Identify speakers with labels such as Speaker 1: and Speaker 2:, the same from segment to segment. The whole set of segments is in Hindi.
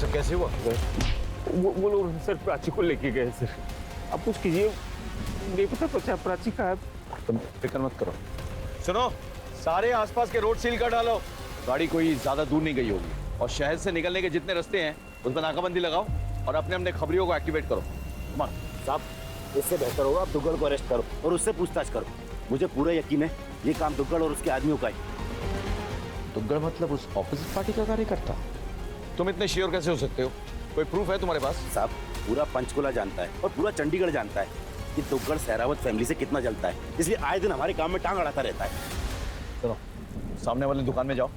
Speaker 1: सब कैसे हुआ?
Speaker 2: वो लोग सर प्राची को लेके गए सर। आप कुछ कीजिए, नहीं पता तो प्राची कहाँ है।
Speaker 1: तुम फिक्र मत करो। सुनो, सारे आसपास के रोड सील कर डालो। गाड़ी कोई ज्यादा दूर नहीं गई होगी और शहर से निकलने के जितने रास्ते हैं उस पर नाकाबंदी लगाओ और अपने अपने खबरियों को एक्टिवेट करो।
Speaker 3: साहब, इससे बेहतर होगा आप दुग्गल को अरेस्ट करो और उससे पूछताछ करो। मुझे पूरा यकीन है ये काम दुग्गल और उसके आदमियों का है।
Speaker 1: दुग्गल मतलब उस ऑपोजिट पार्टी का कार्यकर्ता? तुम इतने श्योर कैसे हो सकते हो? कोई प्रूफ है तुम्हारे पास?
Speaker 3: साहब, पूरा पंचकुला जानता है और पूरा चंडीगढ़ जानता है कि दुग्गल सहरावत फैमिली से कितना जलता है, इसलिए आए दिन हमारे काम में टांग अड़ाता रहता है।
Speaker 1: चलो सामने वाली दुकान में जाओ,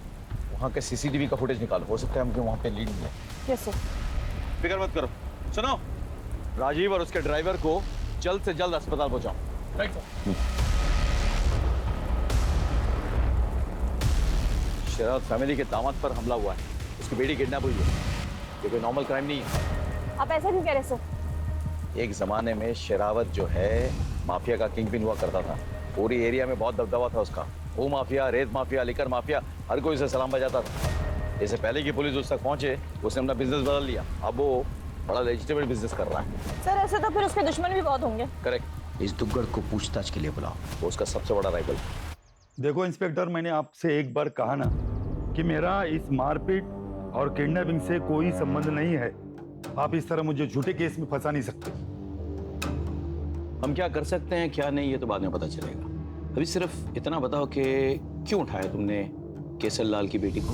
Speaker 1: वहाँ के सीसीटीवी का फुटेज निकालो, हो सकता है हमको वहाँ पे लीड मिले।
Speaker 4: Yes sir.
Speaker 1: फिक्र मत करो। सुनो, राजीव और उसके ड्राइवर को जल्द से जल्द अस्पताल पहुंचाओ। Right sir. शरावत फैमिली के दामाद पर हमला हुआ है, उसकी बेटी किडनैप हुई है। ये कोई नॉर्मल क्राइम नहीं है।
Speaker 4: आप ऐसा क्यों कह रहे सर?
Speaker 1: एक जमाने में शरावत जो है माफिया का किंग पिन हुआ करता था। पूरी एरिया में बहुत दबदबा था उसका। वो माफिया, रेत माफिया, लिकर माफिया, हर कोई उसे सलाम बजाता था। इससे पहले की पुलिस उस तक पहुंचे, उसने अपना बिजनेस बदल लिया। अब वो बड़ा लेजिटिमेट बिजनेस कर रहा है।
Speaker 4: सर ऐसे तो फिर उसके दुश्मन भी बहुत होंगे।
Speaker 1: करेक्ट।
Speaker 3: इस दुग्गल को पूछताछ के लिए बुलाओ।
Speaker 1: वो उसका सबसे बड़ा राइवल।
Speaker 5: देखो इंस्पेक्टर, मैंने आपसे एक बार कहा ना कि मेरा इस मारपीट और किडनैपिंग से कोई संबंध नहीं है। आप इस तरह मुझे झूठे केस में फंसा नहीं सकते।
Speaker 6: हम क्या कर सकते हैं क्या नहीं ये तो बाद में पता चलेगा। अभी सिर्फ इतना बताओ कि क्यों उठाया तुमने केसर लाल की बेटी को?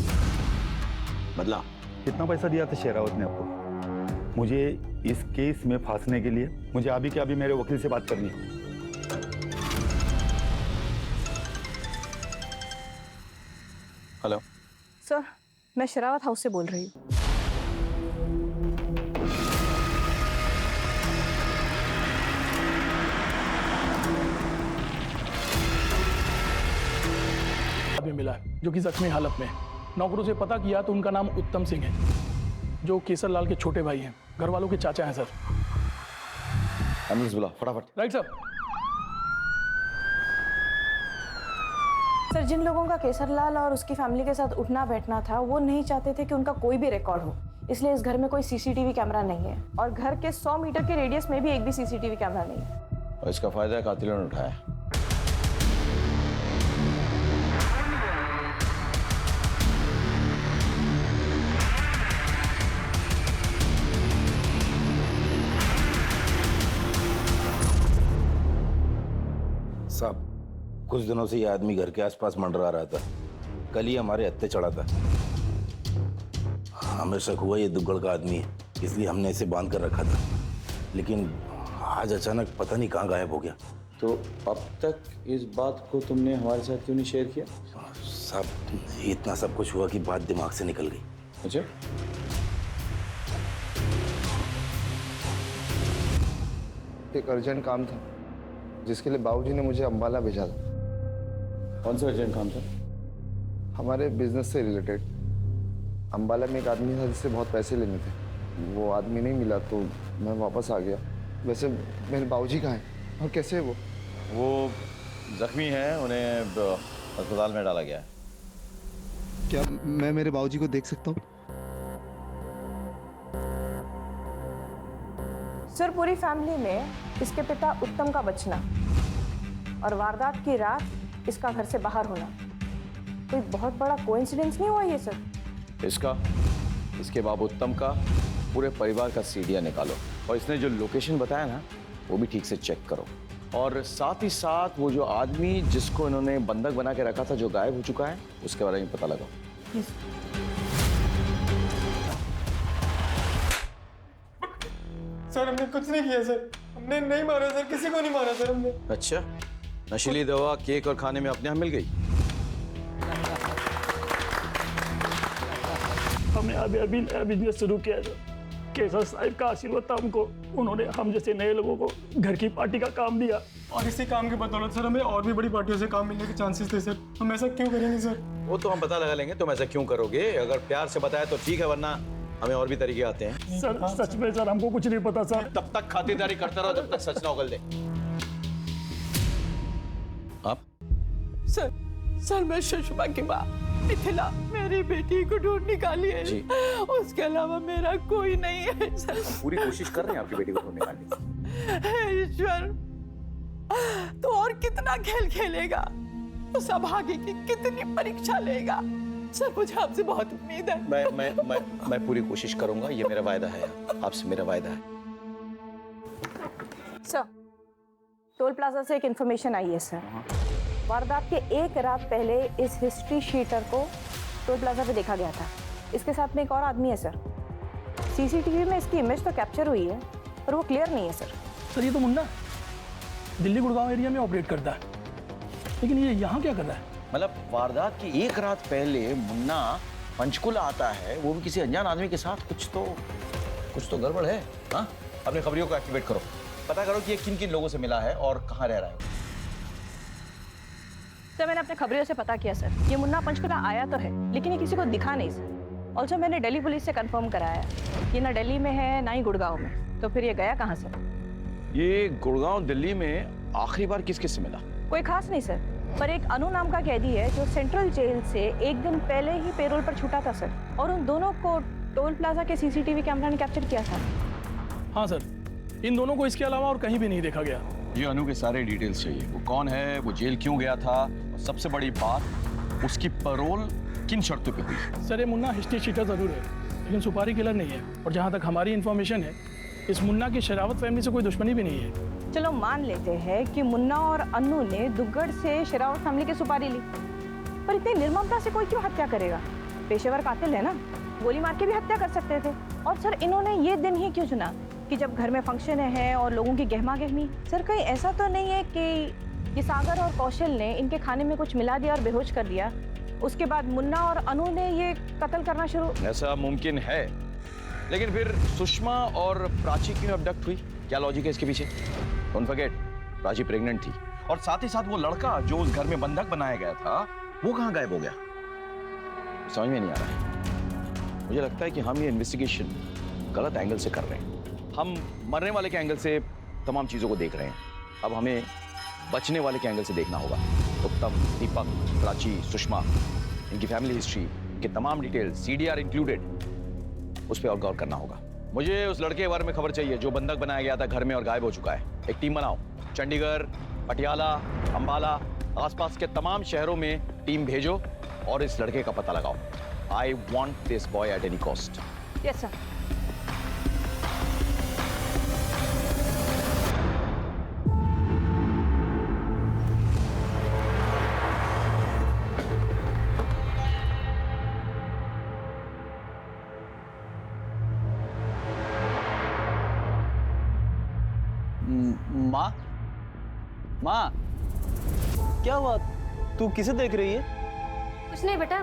Speaker 6: बदला?
Speaker 5: कितना पैसा दिया था शेरावत ने आपको मुझे इस केस में फांसने के लिए? मुझे अभी के अभी मेरे वकील से बात करनी है।
Speaker 6: हेलो
Speaker 4: सर, मैं शरावत हाउस से बोल रही हूँ।
Speaker 7: आदमी मिला है जो कि जख्मी हालत में है। नौकरों से पता किया तो उनका नाम उत्तम सिंह है, जो केसर लाल के छोटे भाई हैं, घर वालों के चाचा हैं सर।
Speaker 1: एम्बुलेंस बुला फटाफट।
Speaker 7: Right sir.
Speaker 4: सर, जिन लोगों का केसरलाल और उसकी फैमिली के साथ उठना बैठना था, वो नहीं चाहते थे कि उनका कोई भी रिकॉर्ड हो, इसलिए इस घर में कोई सीसीटीवी कैमरा नहीं है और घर के 100 मीटर के रेडियस में भी एक भी सीसीटीवी कैमरा नहीं है।
Speaker 1: और इसका फायदा कातिलों ने उठाया।
Speaker 3: साहब, कुछ दिनों से ये आदमी घर के आसपास मंडरा रहा था। कल ही हमारे हत्थे चढ़ा था। हमें शक हुआ ये दुग्गल का आदमी है, इसलिए हमने इसे बांध कर रखा था। लेकिन आज अचानक पता नहीं कहाँ गायब हो गया।
Speaker 6: तो अब तक इस बात को तुमने हमारे साथ क्यों नहीं शेयर किया?
Speaker 3: साहब, इतना सब कुछ हुआ कि बात दिमाग से निकल गई।
Speaker 6: अच्छा,
Speaker 8: एक अर्जेंट काम था जिसके लिए बाबूजी ने मुझे अंबाला भेजा था।
Speaker 6: कौन सा अर्जेंट काम था?
Speaker 8: हमारे बिजनेस से रिलेटेड। अंबाला में एक आदमी था जिससे बहुत पैसे लेने थे। वो आदमी नहीं मिला तो मैं वापस आ गया। वैसे मेरे बाबूजी कहाँ हैं और कैसे है वो?
Speaker 1: वो जख्मी हैं, उन्हें अस्पताल में डाला गया है।
Speaker 8: क्या मैं मेरे बाबूजी को देख सकता हूँ?
Speaker 4: सर, पूरी फैमिली में इसके पिता उत्तम का बचना और वारदात की रात इसका घर से बाहर होना कोई बहुत बड़ा कोइंसिडेंस नहीं हुआ ये सर?
Speaker 1: इसका, इसके बाप उत्तम का, पूरे परिवार का सीडिया निकालो और इसने जो लोकेशन बताया ना वो भी ठीक से चेक करो। और साथ ही साथ वो जो आदमी जिसको इन्होंने बंधक बना के रखा था जो गायब हो चुका है उसके बारे में पता लगाओ।
Speaker 9: सर, हमने कुछ नहीं किया सर। हमने नहीं मारा सर, किसी को नहीं मारा सर हमने।
Speaker 6: अच्छा, नशीली दवा केक और खाने में अपने यहाँ मिल गई?
Speaker 7: हमने अभी नया बिजनेस शुरू किया है। केसर साहब का आशीर्वाद था हमको, उन्होंने हम जैसे नए लोगों को घर की पार्टी का काम दिया
Speaker 9: और इसी काम की बदौलत सर हमें और भी बड़ी पार्टियों से काम मिलने के चांसेस थे सर। हम ऐसा क्यों करेंगे सर?
Speaker 6: वो तो हम पता लगा लेंगे तुम ऐसा क्यों करोगे। अगर प्यार से बताया तो ठीक है, वरना हमें और भी तरीके आते हैं।
Speaker 7: सर सच में सर हमको कुछ नहीं पता सर।
Speaker 6: तब तक खातिरदारी करता रहो जब तक सच ना उगल दे। आप?
Speaker 10: सर मैं सुषमा की माँ मिथिला मेरी बेटी को ढूंढ निकालिए।
Speaker 6: जी।
Speaker 10: उसके अलावा मेरा कोई नहीं है सर।
Speaker 6: पूरी कोशिश कर रहे हैं आपकी बेटी को ढूंढने निकालने की।
Speaker 10: हे ईश्वर, तो और कितना खेल खेलेगा? उस अभागे की कितनी परीक्षा लेगा? सर मुझे आपसे बहुत उम्मीद है।
Speaker 6: मैं पूरी कोशिश करूंगा, ये मेरा वायदा है, आपसे मेरा वायदा है।
Speaker 4: सर, टोल प्लाजा से एक इन्फॉर्मेशन आई है सर। वारदात के एक रात पहले इस हिस्ट्री शीटर को टोल प्लाजा पे देखा गया था। इसके साथ में एक और आदमी है सर। सीसीटीवी में इसकी इमेज तो कैप्चर हुई है पर वो क्लियर नहीं है सर।
Speaker 7: सर ये तो मुन्ना दिल्ली गुड़गांव एरिया में ऑपरेट करता है, लेकिन ये यहाँ क्या कर रहा है?
Speaker 6: मतलब वारदात की एक रात पहले मुन्ना पंचकुला आता है, वो भी किसी अनजान आदमी के साथ। कुछ तो गड़बड़ है। हाँ, अपने खबरियों को एक्टिवेट करो, पता करो कि ये किन किन लोगों से मिला है और कहाँ रह रहा है।
Speaker 4: सर मैंने अपने खबरियों से पता किया सर, ये मुन्ना पंचकुला आया तो है लेकिन ये किसी को दिखा नहीं सर। ऑल्सो मैंने दिल्ली पुलिस से कंफर्म कराया ये ना दिल्ली में है ना ही गुड़गांव में। तो फिर ये गया कहाँ सर?
Speaker 6: ये गुड़गांव दिल्ली में आखिरी बार किस किस से मिला?
Speaker 4: कोई खास नहीं सर, पर एक अनु नाम का कैदी है जो सेंट्रल जेल से एक दिन पहले ही पेरोल पर छूटा था सर, और उन दोनों को टोल प्लाजा के सीसीटीवी कैमरा ने कैप्चर किया था।
Speaker 7: हाँ सर, इन दोनों को इसके अलावा और कहीं भी नहीं देखा गया।
Speaker 6: ये अनु के सारे डिटेल्स चाहिए, वो कौन है, वो जेल क्यों गया था, और सबसे बड़ी बात उसकी पैरोल किन शर्तों पे हुई।
Speaker 7: सर ये मुन्ना हिस्ट्री शीटर जरूर है लेकिन सुपारी किलर नहीं है, और जहाँ तक हमारी इन्फॉर्मेशन है इस मुन्ना की शरावत फैमिली से कोई दुश्मनी भी नहीं है।
Speaker 4: चलो मान लेते हैं कि मुन्ना और अन्नू ने दुग्गड़ से शरावत फैमिली की सुपारी ली, पर इतनी निर्ममता से कोई क्यों हत्या करेगा? पेशेवर कातिल है ना, गोली मार के भी हत्या कर सकते थे। और सर इन्होंने ये दिन ही क्यों चुना कि जब घर में फंक्शन है और लोगों की गहमा गहमी? सर कहीं ऐसा तो नहीं है कि ये सागर और कौशल ने इनके खाने में कुछ मिला दिया और बेहोश कर दिया, उसके बाद मुन्ना और अनु ने ये कत्ल करना शुरू?
Speaker 6: ऐसा मुमकिन है, लेकिन फिर सुषमा और प्राची क्यों अबडक्ट हुई? क्या लॉजिक है इसके पीछे? डोंट फॉरगेट, प्राची प्रेग्नेंट थी, और साथ ही साथ वो लड़का जो उस घर में बंधक बनाया गया था वो कहाँ गायब हो गया? समझ में नहीं आ रहा है। मुझे लगता है कि हम ये इन्वेस्टिगेशन गलत एंगल से कर रहे हैं। हम मरने वाले के एंगल से तमाम चीजों को देख रहे हैं, अब हमें बचने वाले के एंगल से देखना होगा। उत्तम, दीपक, प्राची, सुषमा, इनकी फैमिली हिस्ट्री, इनके तमाम डिटेल, सीडीआर इंक्लूडेड, उस पर और गौर करना होगा। मुझे उस लड़के के बारे में खबर चाहिए जो बंधक बनाया गया था घर में और गायब हो चुका है। एक टीम बनाओ, चंडीगढ़, पटियाला, अंबाला, आसपास के तमाम शहरों में टीम भेजो और इस लड़के का पता लगाओ। I want this boy at any cost.
Speaker 4: Yes sir.
Speaker 11: माँ, माँ, क्या हुआ? तू किसे देख रही है?
Speaker 12: कुछ नहीं बेटा,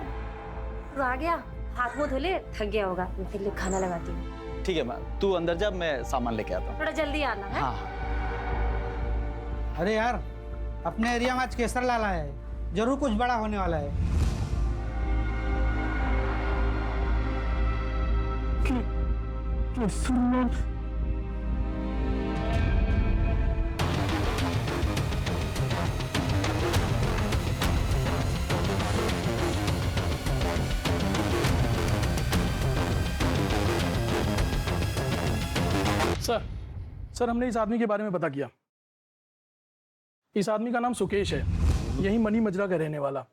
Speaker 12: तू आ गया, हाथ मुंह धो ले, थक गया होगा, मैं तेरे लिए खाना लगाती हूँ।
Speaker 11: ठीक है माँ, तू अंदर जा, मैं सामान लेके आता हूँ।
Speaker 12: थोड़ा जल्दी आना है।
Speaker 11: हाँ।
Speaker 13: अरे यार, अपने एरिया में आज केसर लाल आया है, जरूर कुछ बड़ा होने वाला है।
Speaker 7: सर हमने इस आदमी के बारे में पता किया। इस आदमी का नाम सुकेश है, यही मनी मजरा का रहने वाला,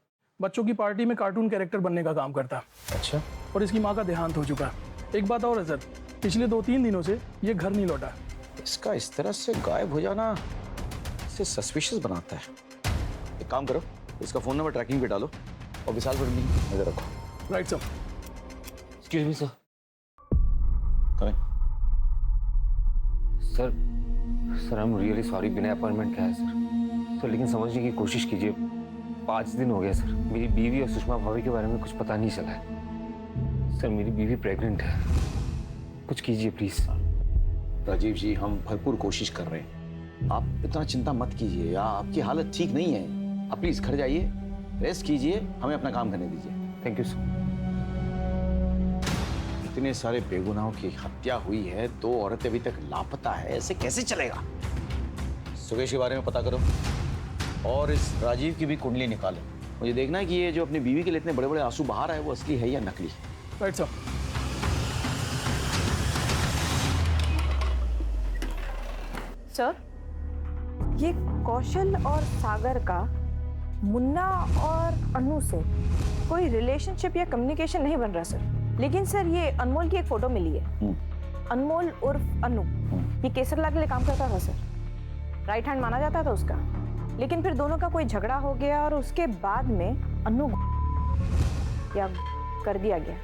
Speaker 7: बच्चों की पार्टी में कार्टून कैरेक्टर बनने का काम करता।
Speaker 6: अच्छा।
Speaker 7: और इसकी माँ का देहांत हो चुका। एक बात और है सर, पिछले 2-3 दिनों से ये घर नहीं लौटा।
Speaker 6: इसका इस तरह से गायब हो जाना इसे सस्पिशियस बनाता है। एक काम करो, इसका फोन नंबर ट्रैकिंग पे डालो और विशाल पर नजर रखो।
Speaker 7: Right sir.
Speaker 3: Excuse me sir. Sir I am really sorry, बिना अपॉइंटमेंट का है सर, लेकिन समझने की कोशिश कीजिए। 5 दिन हो गया सर, मेरी बीवी और सुषमा भाभी के बारे में कुछ पता नहीं चला है। सर मेरी बीवी प्रेग्नेंट है, कुछ कीजिए प्लीज।
Speaker 6: राजीव जी, हम भरपूर कोशिश कर रहे हैं, आप इतना चिंता मत कीजिए। आपकी हालत ठीक नहीं है, आप प्लीज घर जाइए, रेस्ट कीजिए, हमें अपना काम करने दीजिए।
Speaker 3: Thank you sir.
Speaker 6: इतने सारे बेगुनाहों की हत्या हुई है, 2 औरतें अभी तक लापता है, ऐसे कैसे चलेगा? सुकेश के बारे में पता करो और इस राजीव की भी कुंडली निकालो। मुझे देखना है कि ये जो अपनी बीवी के लिए इतने बड़े बड़े आंसू बहा रहा है वो असली है या नकली।
Speaker 7: Right sir.
Speaker 4: सर, ये कौशल और सागर का मुन्ना और अनु से कोई रिलेशनशिप या कम्युनिकेशन नहीं बन रहा सर। लेकिन सर ये अनमोल की एक फोटो मिली है। अनमोल उर्फ अनु, ये केसरलाल के लिए काम करता था सर, राइट हैंड माना जाता था उसका। लेकिन फिर दोनों का कोई झगड़ा हो गया और उसके बाद में अनु या कर दिया गया।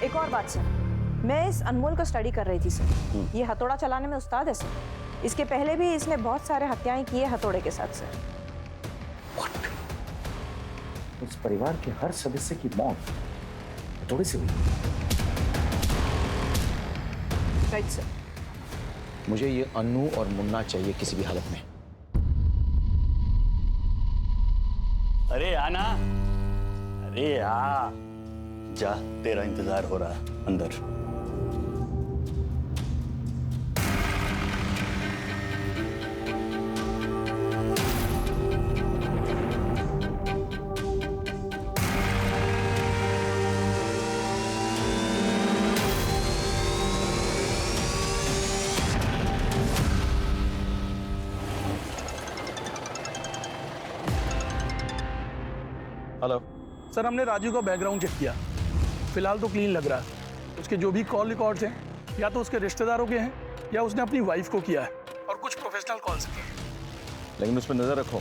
Speaker 4: एक और बात सर, मैं इस अनमोल को स्टडी कर रही थी सर। ये हथौड़ा चलाने में उस्ताद है सर। इसके पहले भी इसने बहुत सारे हत्याएं की है हथौड़े के साथ सर।
Speaker 6: उस परिवार के हर सदस्य की मौत हथौड़े से हुई?
Speaker 4: Right sir.
Speaker 6: मुझे ये अन्नू और मुन्ना चाहिए किसी भी हालत में।
Speaker 11: अरे आना, अरे आ जा, तेरा इंतजार हो रहा है अंदर।
Speaker 6: हेलो
Speaker 7: सर, हमने राजू का बैकग्राउंड चेक किया, फिलहाल तो क्लीन लग रहा है। उसके जो भी कॉल रिकॉर्ड्स हैं या तो उसके रिश्तेदारों के हैं या उसने अपनी वाइफ को किया है और कुछ प्रोफेशनल कॉल्स किए।
Speaker 6: लेकिन उस पर नजर रखो।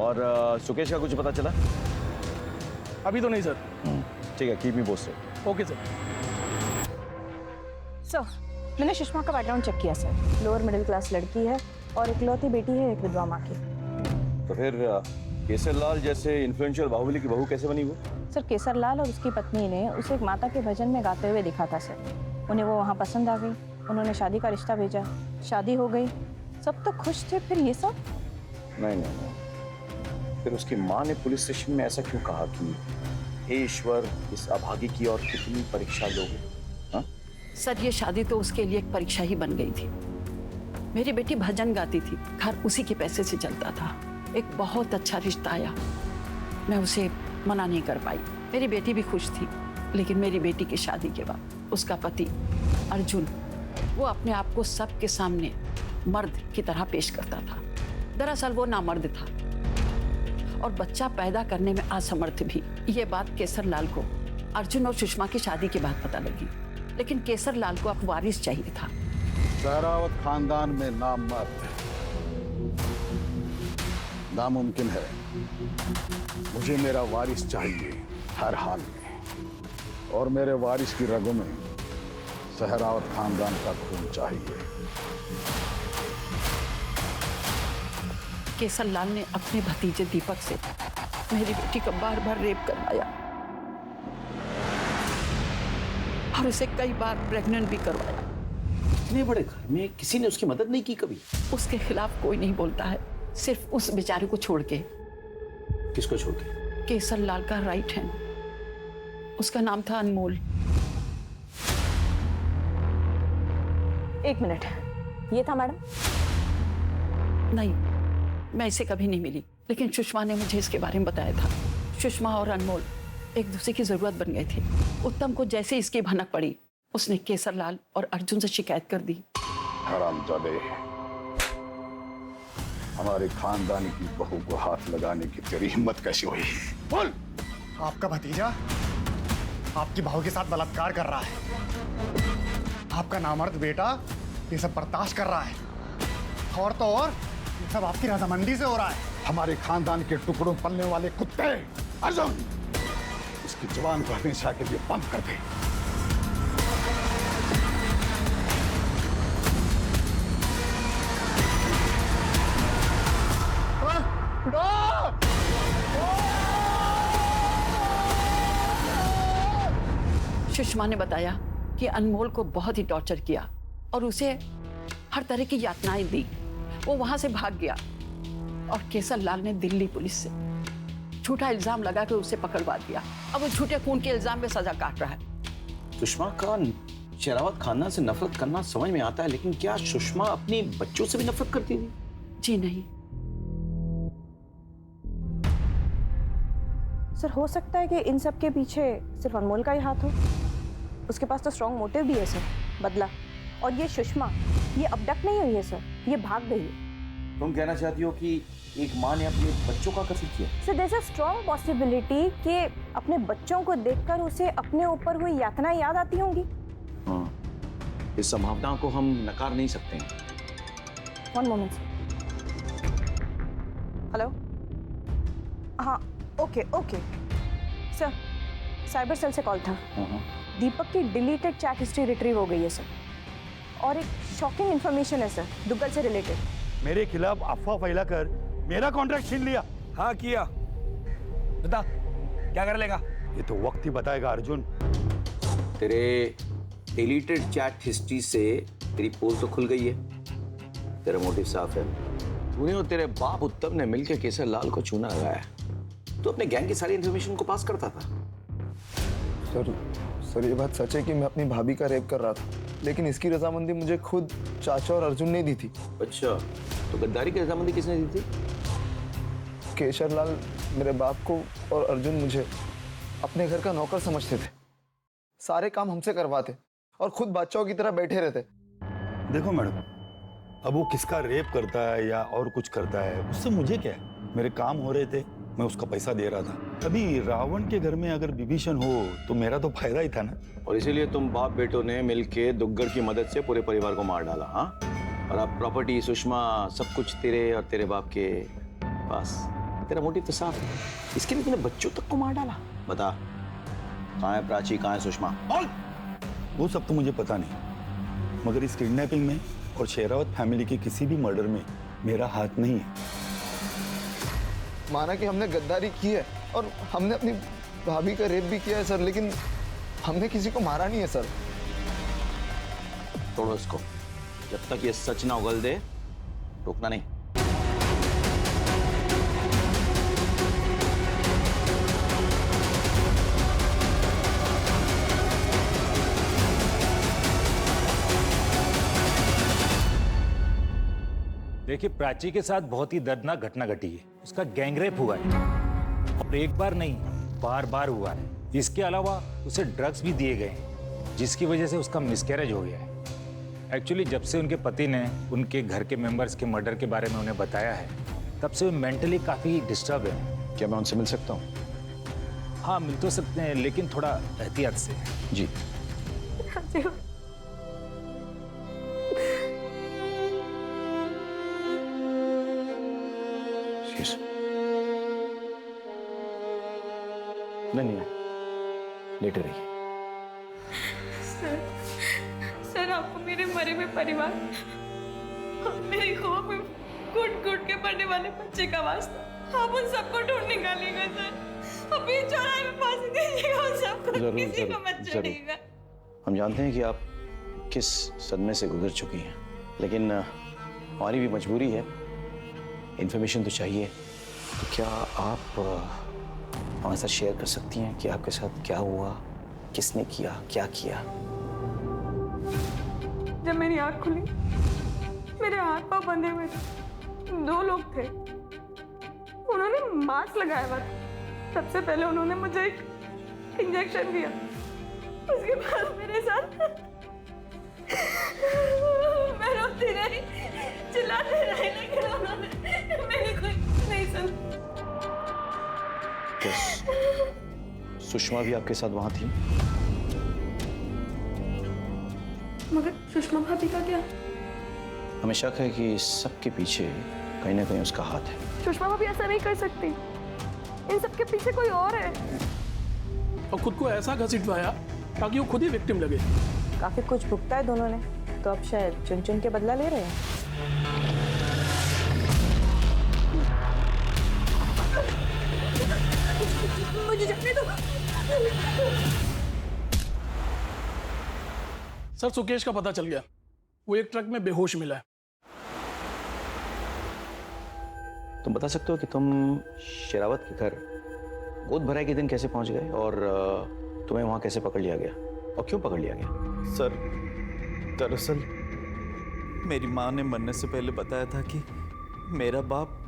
Speaker 6: और सुकेश का कुछ पता चला?
Speaker 7: अभी तो नहीं सर।
Speaker 6: ठीक है, keep me posted.
Speaker 7: Okay sir.
Speaker 4: Sir, मैंने सुषमा का बैकग्राउंड चेक किया सर। लोअर मिडिल क्लास लड़की है और इकलौती बेटी है एक विधवा माँ की।
Speaker 6: तो फिर केसरलाल जैसे इन्फ्लुएंशियल बाहुबली की बहू कैसे बनी वो?
Speaker 4: सर, केसरलाल और उसकी पत्नी ने उसे एक माता के भजन में गाते हुए देखा था सर। उन्हें वो वहाँ पसंद आ गई, उन्होंने शादी का रिश्ता भेजा, शादी हो गई, सब तो खुश थे। फिर ये सब?
Speaker 6: नहीं। फिर उसकी माँ ने पुलिस स्टेशन में ऐसा क्यों कहा कि हे ईश्वर, इस अभागी की और कितनी परीक्षा लोगे? हाँ?
Speaker 10: सर, ये शादी तो उसके लिए एक परीक्षा ही बन गई थी। मेरी बेटी भजन गाती थी, घर उसी के पैसे से चलता था। एक बहुत अच्छा रिश्ता आया, मैं उसे मना नहीं कर पाई। मेरी बेटी भी खुश थी, लेकिन मेरी बेटी की शादी के बाद उसका पति अर्जुन, वो अपने आप को सबके सामने मर्द की तरह पेश करता था। दरअसल वो नामर्द था और बच्चा पैदा करने में असमर्थ भी। ये बात केसरलाल को अर्जुन और सुषमा की शादी के बाद पता लगी। लेकिन केसरलाल को अब वारिस चाहिए था।
Speaker 14: सहरावत खानदान में नामर्द नामुमकिन है। मुझे मेरा वारिस चाहिए हर हाल में, और मेरे वारिस की रगों में सहरावत खानदान का खून चाहिए।
Speaker 10: केसरलाल ने अपने भतीजे दीपक से मेरी बेटी का बार बार रेप करवाया और उसे कई बार प्रेग्नेंट भी करवाया।
Speaker 6: इतने बड़े घर में किसी ने उसकी मदद नहीं की कभी?
Speaker 10: उसके खिलाफ कोई नहीं बोलता है, सिर्फ उस बेचारे को छोड़ के।
Speaker 6: किसको छोड़ के?
Speaker 10: केसरलाल का राइट हैंड, उसका नाम था अनमोल।
Speaker 4: एक मिनट, ये था मैडम?
Speaker 10: नहीं, मैं इसे कभी नहीं मिली, लेकिन सुषमा ने मुझे इसके बारे में बताया था। सुषमा और अनमोल एक दूसरे की जरूरत बन गए थे। उत्तम को जैसे इसकी भनक पड़ी, उसने केसरलाल और अर्जुन से शिकायत कर दी।
Speaker 14: हरामजादे, हमारे खानदान की बहू को हाथ लगाने की तेरी हिम्मत कैसी हुई? बोल।
Speaker 9: आपका भतीजा आपकी बहू के साथ बलात्कार कर रहा है। आपका नामर्द बेटा ये सब बर्दाश्त कर रहा है। और तो और ये सब आपकी रजामंदी से हो रहा है।
Speaker 14: हमारे खानदान के टुकड़ों पलने वाले कुत्ते अर्जुन, इसकी जुबान को हमेशा के लिए बंद कर दे।
Speaker 10: सुषमा ने बताया कि अनमोल को बहुत ही टॉर्चर किया और उसे हर तरह की यातनाएं दी। वो वहां से भाग गया और केसरलाल ने दिल्ली पुलिस से झूठा इल्जाम लगाकर उसे पकड़वा दिया। अब वो झूठे खून के इल्जाम में सजा काट रहा है।
Speaker 6: सुषमा का शेरावत खानदान से नफरत करना समझ में आता है, लेकिन क्या सुषमा अपनी बच्चों से भी नफरत करती थी?
Speaker 10: जी नहीं,
Speaker 4: सर हो सकता है कि इन सब के पीछे सिर्फ अनमोल का ही हाथ हो। उसके पास तो स्ट्रॉन्ग मोटिव भी है सर, बदला। और ये सुषमा, ये अबडक्ट नहीं हुई है सर, ये भाग गई है।
Speaker 6: तुम कहना चाहती हो कि एक माँ ने अपने बच्चों का कत्ल किया?
Speaker 4: Sir there is a strong possibility कि अपने बच्चों को देखकर उसे अपने ऊपर हुई यातना याद आती होंगी।
Speaker 6: हाँ, इस संभावना को हम नकार नहीं सकते हैं।
Speaker 4: One moment sir. हेलो, हाँ okay okay sir, cyber cell से कॉल था। दीपक की डिलीटेड चैट हिस्ट्री रिट्रीव हो गई है सर, और एक शॉकिंग इन्फॉर्मेशन है सर दुग्गल से रिलेटेड।
Speaker 5: मेरे खिलाफ अफवाह फैलाकर मेरा कॉन्ट्रैक्ट छीन लिया।
Speaker 15: हाँ किया, बता क्या कर लेगा?
Speaker 5: ये तो वक्त ही बताएगा अर्जुन।
Speaker 3: तेरे डिलीटेड चैट हिस्ट्री से तेरी पोल तो खुल गई है, तेरा मोटिव साफ है।
Speaker 6: तूने और तेरे बाप उत्तम ने मिलकर केसर लाल को चूना लगाया।
Speaker 3: तो अपने गैंग की सारी इन्फॉर्मेशन को पास करता था।
Speaker 8: सर ये बात सच है कि मैं अपनी भाभी का रेप कर रहा था, लेकिन इसकी रजामंदी मुझे खुद चाचा और अर्जुन ने दी थी।
Speaker 3: अच्छा, तो गद्दारी की रजामंदी किसने दी थी?
Speaker 8: केशर लाल मेरे बाप को और अर्जुन मुझे अपने घर का नौकर समझते थे। सारे काम हमसे करवाते और खुद बादशाहों की तरह बैठे रहते।
Speaker 5: देखो मैडम, अब वो किसका रेप करता है या और कुछ करता है उससे मुझे क्या है? मेरे काम हो रहे थे, मैं उसका पैसा दे रहा था। अभी रावण के घर में अगर विभीषण हो तो मेरा तो फायदा ही था ना।
Speaker 6: और इसीलिए तुम बाप बेटों ने मिलके दुग्गड़ की मदद से पूरे परिवार को मार डाला। हाँ, और अब प्रॉपर्टी, सुषमा, सब कुछ तेरे और तेरे बाप के पास। तेरा मोटिव तो साफ है, इसके लिए तूने बच्चों तक को मार डाला। बता, कहाँ है प्राची, कहाँ है सुषमा? बोल।
Speaker 5: वो सब तो मुझे पता नहीं, मगर इस किडनैपिंग में और शेरावत फैमिली के किसी भी मर्डर में मेरा हाथ नहीं है।
Speaker 8: माना कि हमने गद्दारी की है और हमने अपनी भाभी का रेप भी किया है सर, लेकिन हमने किसी को मारा नहीं है सर।
Speaker 6: छोड़ो इसको, जब तक ये सच ना उगल दे रोकना नहीं।
Speaker 16: देखिए, प्राची के साथ बहुत ही दर्दनाक घटना घटी है। उसका गैंगरेप हुआ है और एक बार नहीं, बार बार हुआ है। इसके अलावा उसे ड्रग्स भी दिए गए हैं, जिसकी वजह से उसका मिसकैरेज हो गया है। एक्चुअली जब से उनके पति ने उनके घर के मेंबर्स के मर्डर के बारे में उन्हें बताया है, तब से वो मेंटली काफ़ी डिस्टर्ब है।
Speaker 6: क्या मैं उनसे मिल सकता हूँ?
Speaker 16: हाँ, मिल तो सकते हैं, लेकिन थोड़ा एहतियात से।
Speaker 6: जी। नहीं, लेटे रहिए।
Speaker 17: सर आपको मेरे मरे हुए परिवार और मेरी खो में घुट घुट के पड़ने वाले बच्चे का वास्ता, आप उन सबको ढूंढ निकालिएगा सर। अभी चौराहे में फांसी दीजिएगा उन सबको, किसी को मत छोड़िएगा।
Speaker 6: हम जानते हैं कि आप किस सदमे से गुजर चुकी हैं, लेकिन हमारी भी मजबूरी है, इन्फॉर्मेशन तो चाहिए। तो क्या आप हमारे साथ शेयर कर सकती हैं कि आपके साथ क्या हुआ, किसने किया, क्या किया?
Speaker 17: जब मेरी आँख खुली, मेरे हाथ पांव बंधे हुए थे। 2 लोग थे, उन्होंने मास्क लगाया हुआ था। सबसे पहले उन्होंने मुझे एक इंजेक्शन दिया, उसके बाद मेरे साथ मैं रोती रही, चिल्लाते रही, लेकिन उन्होंने मेरी कोई नहीं सुनी।
Speaker 6: सुषमा भी आपके साथ वहां थी?
Speaker 17: मगर सुषमा भाभी का क्या?
Speaker 6: हमें शक है कि सबके पीछे कहीं ना कहीं उसका हाथ है।
Speaker 17: सुषमा भाभी ऐसा नहीं कर सकती, इन सबके पीछे कोई और है।
Speaker 7: और खुद को ऐसा घसीटवाया ताकि वो खुद ही विक्टिम लगे।
Speaker 4: काफी कुछ भुगता है दोनों ने, तो अब शायद चुन चुन के बदला ले रहे हैं।
Speaker 17: मुझे जाने दो।
Speaker 7: सर सुकेश का पता चल गया, वो एक ट्रक में बेहोश मिला है।
Speaker 6: तुम बता सकते हो कि तुम शेरावत के घर गोद भराई के दिन कैसे पहुंच गए और तुम्हें वहां कैसे पकड़ लिया गया और क्यों पकड़ लिया गया?
Speaker 18: सर, दरअसल मेरी माँ ने मरने से पहले बताया था कि मेरा बाप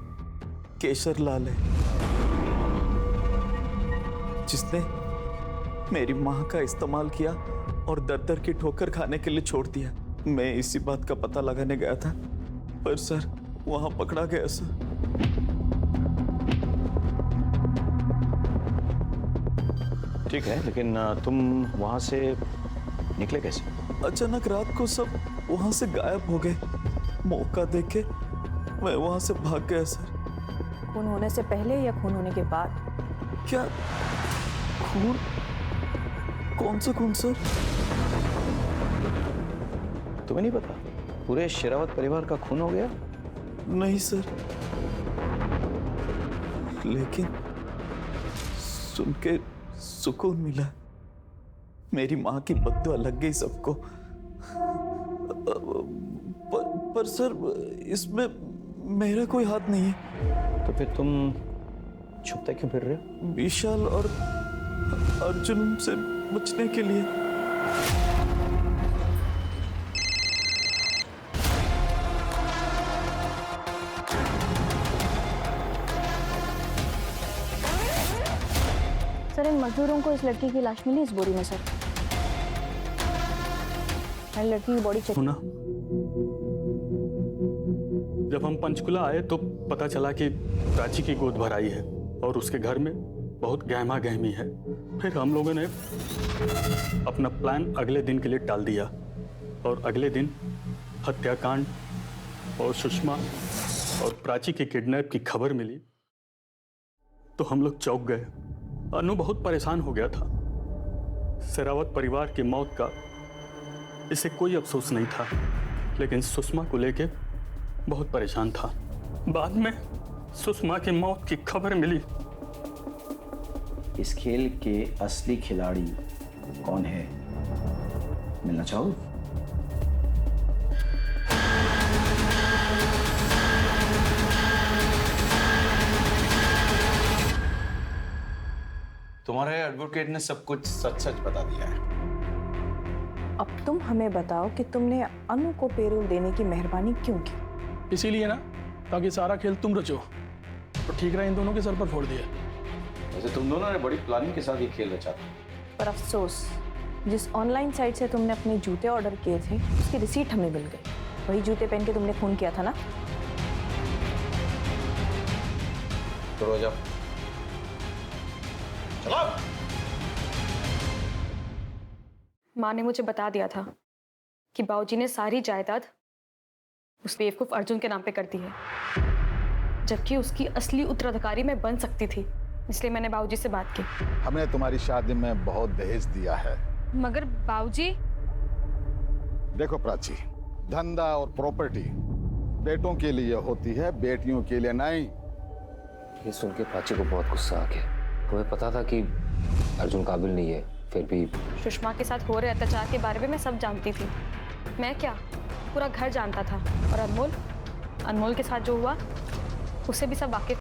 Speaker 18: केशर लाल है। जिसने मेरी माँ का इस्तेमाल किया और दर दर की ठोकर खाने के लिए छोड़ दिया। मैं इसी बात का पता लगाने गया था, पर सर वहां पकड़ा गया सर।
Speaker 6: ठीक है, लेकिन तुम वहां से निकले कैसे?
Speaker 18: अचानक रात को सब वहां से गायब हो गए। मौका देख के मैं वहां से भाग गया सर।
Speaker 4: खून होने से पहले या खून होने के बाद?
Speaker 18: क्या खून? कौन सा खून सर?
Speaker 6: तुम्हें नहीं पता पूरे शेरावत परिवार का खून हो गया?
Speaker 18: नहीं सर, लेकिन सुन के सुकून मिला। मेरी माँ की बद्दुआ लग गई सबको। पर सर इसमें मेरा कोई हाथ नहीं है।
Speaker 6: तो फिर तुम छुपते क्यों फिर रहे हो?
Speaker 18: विशाल और अर्जुन से बचने के लिए।
Speaker 4: सर, इन मजदूरों को इस लड़की की लाश मिली इस बोरी में सर। मैंने लड़की की बॉडी चेक
Speaker 7: सुना, जब हम पंचकुला आए तो पता चला कि प्राची की गोद भराई है और उसके घर में बहुत गहमा गहमी है। फिर हम लोगों ने अपना प्लान अगले दिन के लिए टाल दिया और अगले दिन हत्याकांड और सुषमा और प्राची के किडनैप की खबर मिली तो हम लोग चौंक गए। अनु बहुत परेशान हो गया था। शेरावत परिवार की मौत का इसे कोई अफसोस नहीं था, लेकिन सुषमा को लेके बहुत परेशान था। बाद में सुषमा की मौत की खबर मिली।
Speaker 6: इस खेल के असली खिलाड़ी कौन है, मिलना चाहोगे?
Speaker 1: तुम्हारे एडवोकेट ने सब कुछ सच सच बता दिया है।
Speaker 4: अब तुम हमें बताओ कि तुमने अनु को पेरोल देने की मेहरबानी क्यों की?
Speaker 7: इसीलिए ना, ताकि सारा खेल तुम रचो। तो ठीक रहा इन दोनों के सर पर फोड़ दिया।
Speaker 1: वैसे तुम दोनों ने बड़ी प्लानिंग के साथ ये खेल रचा था।
Speaker 4: पर अफसोस, जिस ऑनलाइन साइट से तुमने अपने जूते ऑर्डर किए थे उसकी रिसीट हमें मिल गई। वही जूते पहन के तुमने खून किया था ना?
Speaker 1: तो रोजा चलो।
Speaker 17: माँ ने मुझे बता दिया था कि बाबूजी ने सारी जायदाद उस बेवकूफ अर्जुन के नाम पे कर दी है, जबकि उसकी असली उत्तराधिकारी मैं बन सकती थी। इसलिए मैंने बाबूजी से बात की।
Speaker 14: हमने तुम्हारी शादी में बहुत दहेज दिया है।
Speaker 17: मगर बाबूजी।
Speaker 14: देखो प्राची, धंधा और प्रॉपर्टी बेटों के लिए होती है, बेटियों के लिए नहीं।
Speaker 3: ये सुन के प्राची को बहुत गुस्सा आ गया। तुम्हें पता था कि अर्जुन काबिल नहीं है, फिर भी
Speaker 17: सुषमा के साथ हो रहे अत्याचार के बारे में मैं सब जानती थी। मैं क्या, पूरा घर जानता था। और अनमोल के साथ जो हुआ उससे भी सब वाकिफ